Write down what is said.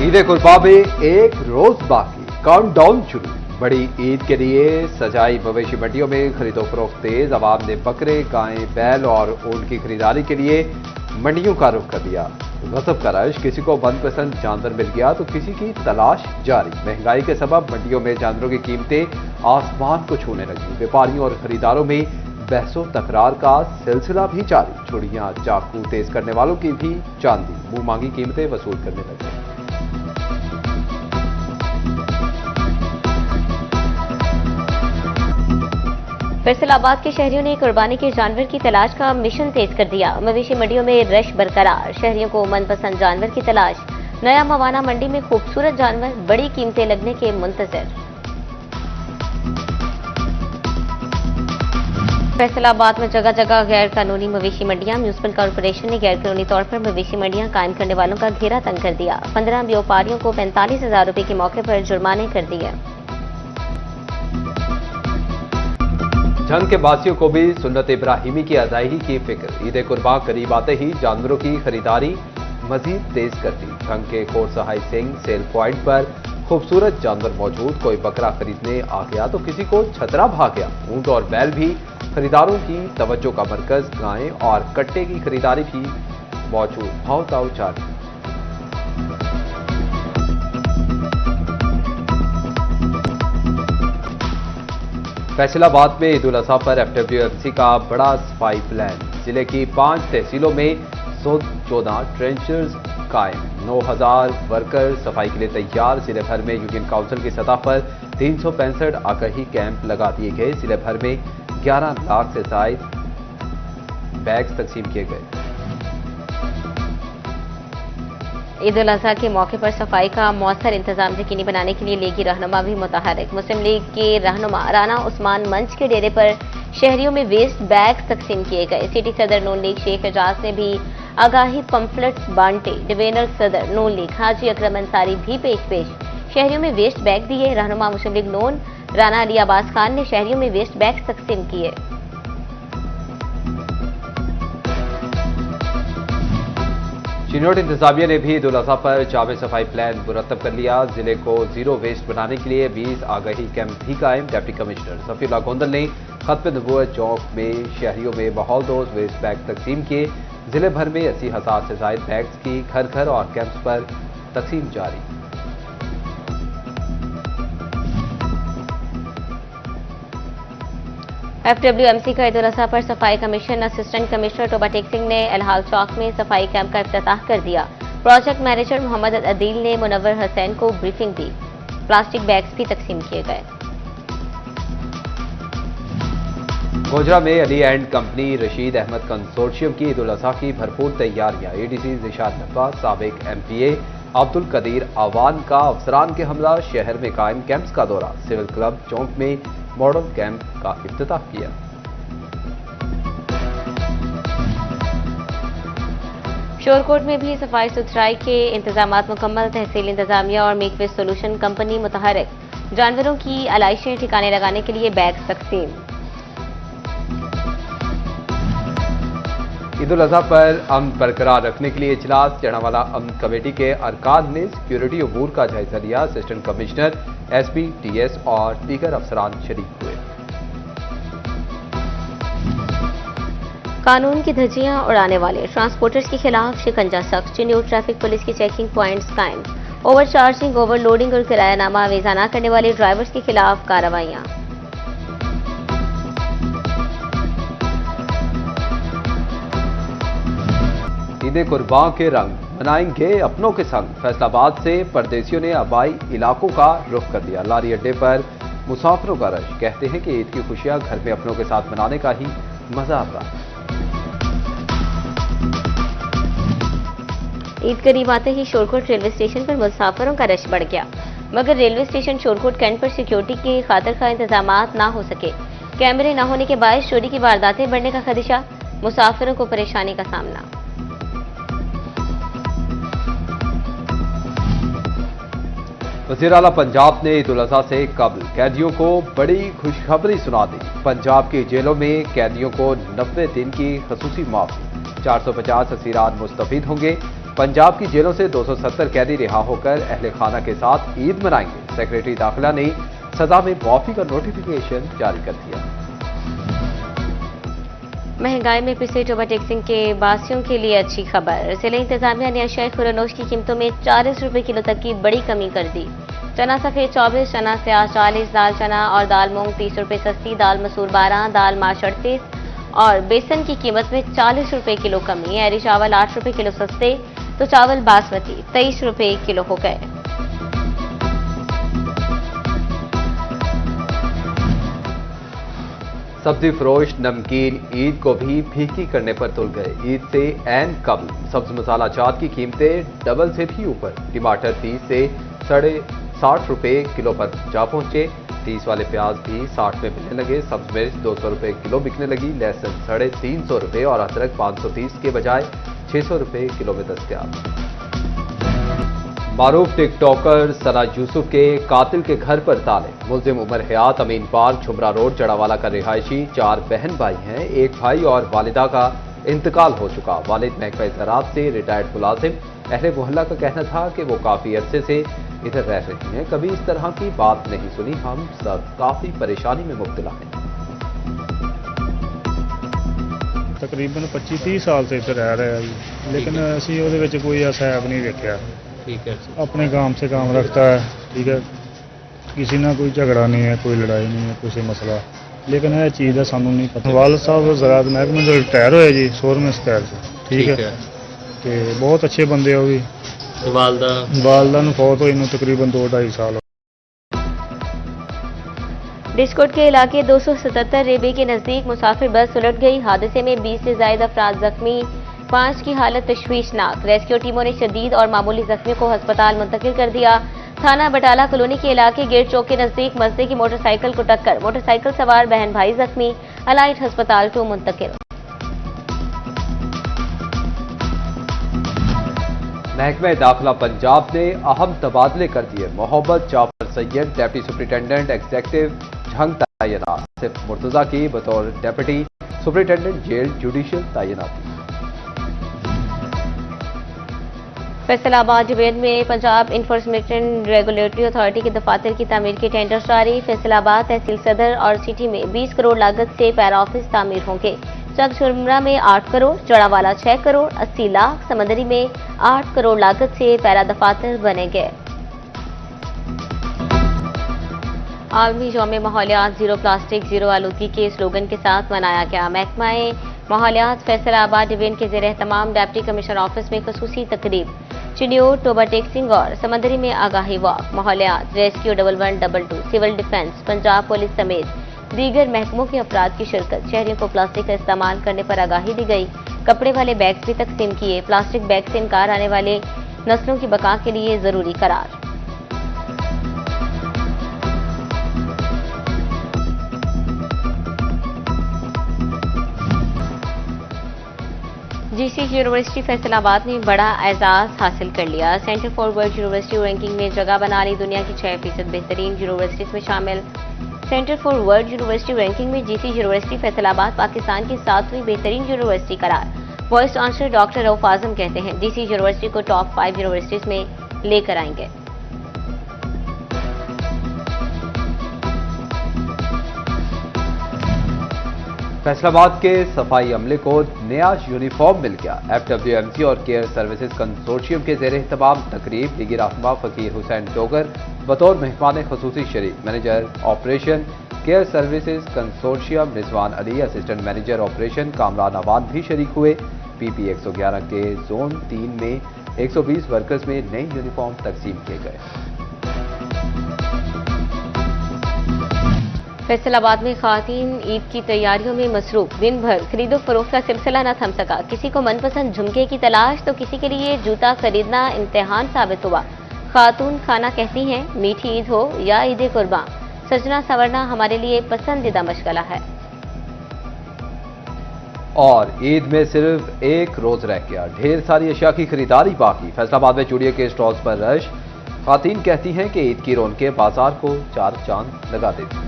ईद कुर्बा में एक रोज बाकी, काउंटडाउन शुरू। बड़ी ईद के लिए सजाई मवेशी मंडियों में खरीदो फरोख्त तेज। अवाम ने बकरे, गायें, बैल और ऊंट की खरीदारी के लिए मंडियों का रुख कर दिया। गजब का रश, किसी को मनपसंद जानवर मिल गया तो किसी की तलाश जारी। महंगाई के सबब मंडियों में जानवरों की कीमतें आसमान को छूने लगी। व्यापारियों और खरीदारों में बहसो तकरार का सिलसिला भी जारी। छुड़ियां, चाकू तेज करने वालों की भी चांदी, मुंह मांगी कीमतें वसूल करने लगे। फैसलाबाद के शहरियों ने कुर्बानी के जानवर की तलाश का मिशन तेज कर दिया। मवेशी मंडियों में रश बरकरार, शहरियों को मनपसंद जानवर की तलाश। नया मवाना मंडी में खूबसूरत जानवर, बड़ी कीमतें लगने के मुंतजर। फैसलाबाद में जगह जगह गैर कानूनी मवेशी मंडियां। म्यूनिसिपल कॉर्पोरेशन ने गैर कानूनी तौर पर मवेशी मंडियां कायम करने वालों का घेरा तंग कर दिया। 15 व्यापारियों को 45,000 रुपए के मौके पर जुर्माने कर दिए। जंग के बासियों को भी सुन्नत इब्राहिमी की अदायगी की फिक्र। ईद कुर्बा करीब आते ही जानवरों की खरीदारी मजीद तेज कर दी। जंग के कोट सहाय सिंह सेल प्वाइंट पर खूबसूरत जानवर मौजूद। कोई बकरा खरीदने आ गया तो किसी को छतरा भाग गया। ऊंट और बैल भी खरीदारों की तवज्जो का मरकज। गायें और कट्टे की खरीदारी भी मौजूद। भाव ताव जारी। फैसलाबाद में ईद उल अजहा पर FWMC का बड़ा सफाई प्लान। जिले की 5 तहसीलों में 114 ट्रेंचर्स कायम। 9,000 वर्कर सफाई के लिए तैयार। जिले भर में यूनियन काउंसिल की सतह पर 365 आगाही कैंप लगा दिए गए। जिले भर में 11 लाख से ज्यादा बैग्स तकसीम किए गए। ईद उल अजहा के मौके पर सफाई का मौसर इंतजाम यकीनी बनाने के लिए लीगी रहनुमा भी मुतहरिक। मुस्लिम लीग के रहनुमा राना उस्मान मंच के डेरे पर शहरियों में वेस्ट बैग तकसीम किए गए। सिटी सदर नून लीग शेख एजाज ने भी आगाही पंफलेट्स बांटे। डिवीजनल सदर नून लीग हाजी अकरम अंसारी भी पेश शहरियों में वेस्ट बैग दिए। रहनुमा मुस्लिम लीग नून राना अली अब्बास खान ने शहरियों में वेस्ट बैग तकसीम किए। चिन्होट इंतजामिया ने भी ईद उल अजहा पर जामे सफाई प्लान मुरतब कर लिया। जिले को जीरो वेस्ट बनाने के लिए 20 आगाही कैंप भी कायम। डिप्टी कमिश्नर सफीउल्लाह गोंदल ने खत्म नबूवत चौक में शहरियों में माहौल दोस्त वेस्ट बैग तकसीम किए। जिले भर में 80,000 से ज्यादा बैग्स की घर घर और कैंप्स पर तकसीम जारी। FWMC का ईद उल अजहा पर सफाई commission assistant commissioner Toba Tek Singh ने अलहाल चौक में सफाई कैंप का इफ्तिताह कर दिया। प्रोजेक्ट मैनेजर मोहम्मद अदील ने मुनव्वर हुसैन को ब्रीफिंग दी। प्लास्टिक बैग्स भी तकसीम किए गए। गोजरा में Ali and company Rashid Ahmed consortium की ईद उल अजहा की भरपूर तैयारियां। ADC ज़िशान नकवा, साबिक MPA अब्दुल कदीर आवान का अफसरान के हमला। शहर में कायम कैंप्स का दौरा। सिविल क्लब चौक में मॉडल कैंप का इफ्तिताह किया। शोरकोट में भी सफाई सुथराई के इंतजामात मुकम्मल। तहसील इंतजामिया और मेकवेज सोल्यूशन कंपनी मुतहरिक। जानवरों की आलाइशें ठिकाने लगाने के लिए बैग तकसीम। ईद उल अजहा पर अमन बरकरार रखने के लिए इजलास। जड़ावाला अमन कमेटी के अरकान ने सिक्योरिटी अमूर का जायजा लिया। असिस्टेंट कमिश्नर SP TS और दीगर अफसरान शरीक हुए। कानून की धज्जियां उड़ाने वाले ट्रांसपोर्टर्स के खिलाफ शिकंजा सख्त। चिन्होट ट्रैफिक पुलिस की चेकिंग प्वाइंट्स कायम। ओवरचार्जिंग, ओवरलोडिंग और किरायानामा अवेजा न करने वाले ड्राइवर्स के खिलाफ कार्रवाइयां। ईद कुर्बा के रंग मनाएंगे अपनों के संग। फैसलाबाद से परदेसियों ने आबाई इलाकों का रुख कर दिया। लारी अड्डे पर मुसाफिरों का रश। कहते हैं कि ईद की खुशियां घर में अपनों के साथ मनाने का ही मजा आता है। ईद करीब आते ही शोरकोट रेलवे स्टेशन पर मुसाफिरों का रश बढ़ गया, मगर रेलवे स्टेशन शोरकोट कैंट पर सिक्योरिटी की खातिर का इंतजामात ना हो सके। कैमरे न होने के बायस चोरी की वारदातें बढ़ने का खदशा। मुसाफिरों को परेशानी का सामना। वज़ीर आला पंजाब ने ईद उल अजहा से कबल कैदियों को बड़ी खुशखबरी सुना दी। पंजाब की जेलों में कैदियों को 90 दिन की खसूसी माफी। 450 असीरान मुस्तफीद होंगे। पंजाब की जेलों से 270 कैदी रिहा होकर अहले खाना के साथ ईद मनाएंगे। सेक्रेटरी दाखिला ने सजा में माफी का नोटिफिकेशन जारी कर दिया। महंगाई में पिछले ओवरटेक्सिंग के बासियों के लिए अच्छी खबर। जिला इंतजामिया ने अशिया खुरानोश की कीमतों में 40 रुपए किलो तक की बड़ी कमी कर दी। चना सफेद 24, चना स्याह 40, दाल चना और दाल मूंग 30 रुपए सस्ती, दाल मसूर 12, दाल माश 38 और बेसन की कीमत में 40 रुपए किलो कमी। एरी चावल 8 रुपए किलो सस्ते तो चावल बासमती 23 रुपए किलो हो गए। सब्जी फरोश नमकीन ईद को भी फीकी करने पर तुल गए। ईद से ऐन कबल सब्ज मसाला जात की कीमतें डबल से भी ऊपर। टमाटर 30 से 60 रुपए किलो पर जा पहुंचे। 30 वाले प्याज भी 60 में मिलने लगे। सब्ज मिर्च 200 रुपए किलो बिकने लगी। लहसुन 350 रुपए और अदरक 530 के बजाय 600 रुपए किलो में दस्तयाब। मारूफ टिकटॉकर सना यूसुफ के कातिल के घर पर ताले। मुलजिम उमर हयात अमीन पार्क झुमरा रोड जड़ावाला का रिहायशी। 4 बहन भाई हैं। एक भाई और वालिदा का इंतकाल हो चुका। वालिद महकमा ज़राअत से रिटायर्ड मुलाजिम। अहले मोहल्ला का कहना था कि वो काफी अरसे से इधर रह रही हैं, कभी इस तरह की बात नहीं सुनी। हम सब काफी परेशानी में मुब्तला हैं। तकरीबन 25-30 साल से इधर रह रहे हैं, लेकिन असी ਉਹਦੇ ਵਿੱਚ कोई ऐसा ऐप नहीं देखा। ठीक है। अपने काम से काम रखता है, ठीक है, किसी ना कोई झगड़ा नहीं है, कोई लड़ाई नहीं है, कोई मसला, लेकिन यह चीज़ का सानू नहीं पता। वालिद साहब ज़राअत महकमे तो रिटायर होए जी 16वें स्टाइल से, ठीक है, तो बहुत अच्छे बंदे हो भी। वालदा नूं फौत होई नूं तकरीबन 2-2.5 साल हो। डिस्कोट के इलाके 277 रेबे के नजदीक मुसाफिर बस उलट गई। हादसे में 20 से ज्यादा अफराद जख्मी, 5 की हालत तशवीशनाक। रेस्क्यू टीमों ने शदीद और मामूली जख्मियों को अस्पताल मुंतकिल कर दिया। थाना बटाला कॉलोनी के इलाके गेट चौक के नजदीक मजदे की मोटरसाइकिल को टक्कर, मोटरसाइकिल सवार बहन भाई जख्मी, अलाइट अस्पताल 2 मुंतकिल। महकमा दाखिला पंजाब ने अहम तबादले कर दिए। Mohammad Jafar Syed deputy superintendent executive Jhang तैनात। सिर्फ मुर्तजा की बतौर डिप्टी सुपरिटेंडेंट जेल जुडिशल तैनाती। फैसलाबाद डिवीजन में पंजाब इन्फोर्समेंट रेगुलेटरी अथॉरिटी के दफातर की तामीर के टेंडर जारी। फैसलाबाद तहसील सदर और सिटी में 20 करोड़ लागत से पैरा ऑफिस तामीर होंगे। चकझुमरा में 8 करोड़, जड़ावाला 6 करोड़ 80 लाख, समंदरी में 8 करोड़ लागत से पैरा दफातर बनेंगे। आलमी यौम माहौलियात जीरो प्लास्टिक जीरो आलूदगी के स्लोगन के साथ मनाया गया। महकमा माहौलियात फैसलाबाद डिवीजन के ज़ेर एहतमाम डिप्टी कमिश्नर ऑफिस में खुसूसी तकरीब, चिन्योट, ओवरटेक्सिंग और समंदरी में आगाही वॉक, माहौलियात, rescue 1112, civil defence, Punjab police समेत दीगर महकमों के अफराद की शिरकत। शहरियों को प्लास्टिक का इस्तेमाल करने पर आगाही दी गई। कपड़े वाले बैग्स भी तकसीम किए। प्लास्टिक बैग से इनकार आने वाले नस्लों की बका के लिए जरूरी करार। जीसी यूनिवर्सिटी फैसलाबाद ने बड़ा एजाज हासिल कर लिया। Centre for world university ranking में जगह बना ली। दुनिया की 6% बेहतरीन यूनिवर्सिटीज में शामिल। Centre for world university ranking में जीसी यूनिवर्सिटी फैसलाबाद पाकिस्तान की 7वीं बेहतरीन यूनिवर्सिटी करार। वाइस चांसलर डॉक्टर रऊफ आजम कहते हैं जीसी यूनिवर्सिटी को टॉप 5 यूनिवर्सिटीज में लेकर आएंगे। फैसलाबाद के सफाई अमले को नया यूनिफॉर्म मिल गया। FWMC और केयर सर्विसेज कंसोर्शियम के ज़ेर एहतमाम तकरीब लीगी रहनुमा फकीर हुसैन डोगर बतौर मेहमान खुसूसी शरीक। Manager operation care services consortium Rizwan Ali, assistant manager operation Kamran Awan भी शरीक हुए। PP 111 के जोन 3 में 120 वर्कर्स में नए यूनिफॉर्म तकसीम किए गए। फैसलाबाद में खातीन ईद की तैयारियों में मसरूफ। दिन भर खरीदो फरोख्त का सिलसिला न थम सका। किसी को मनपसंद झुमके की तलाश तो किसी के लिए जूता खरीदना इम्तिहान साबित हुआ। खातून खाना कहती हैं मीठी ईद हो या ईद कुर्बान, सजना संवरना हमारे लिए पसंदीदा मशगला है। और ईद में सिर्फ एक रोज रह गया, ढेर सारी अशिया की खरीदारी बाकी। फैसलाबाद में चूड़ियों के स्टॉल्स पर रश। खातीन कहती हैं कि ईद की रौनकें बाजार को 4 चांद लगा देती हैं।